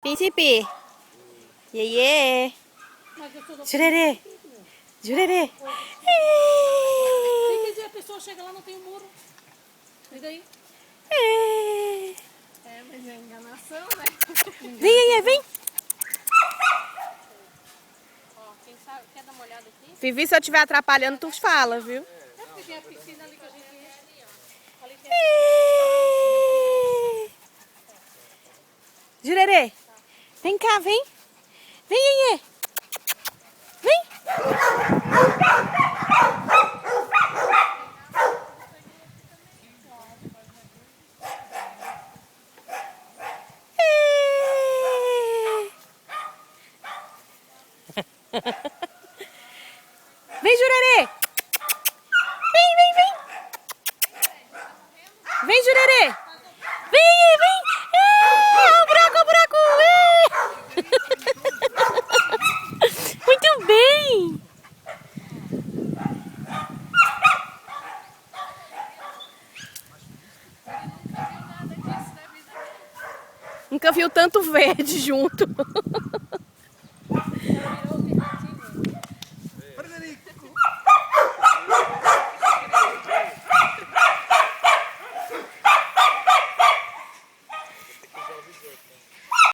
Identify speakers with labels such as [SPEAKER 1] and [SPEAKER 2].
[SPEAKER 1] Príncipe! Iê! Jurerê! Jurerê!
[SPEAKER 2] Tem que dizer, a pessoa chega lá, não tem o muro. E daí?
[SPEAKER 3] Mas é enganação, né?
[SPEAKER 1] Vem, Iê, vem!
[SPEAKER 3] Ó, quem sabe, quer dar uma olhada aqui?
[SPEAKER 1] Vivi, se eu estiver atrapalhando, tu fala, viu?
[SPEAKER 2] É porque tem a piscina ali que a gente enche. Ali tem
[SPEAKER 1] Jurerê! Vem cá, vem! Vem, Iê! Vem! Vem, Jurerê! Vem, vem, vem! Vem, Jurerê! Vem, vem! O buraco, o buraco! Muito bem! Nunca viu tanto verde junto.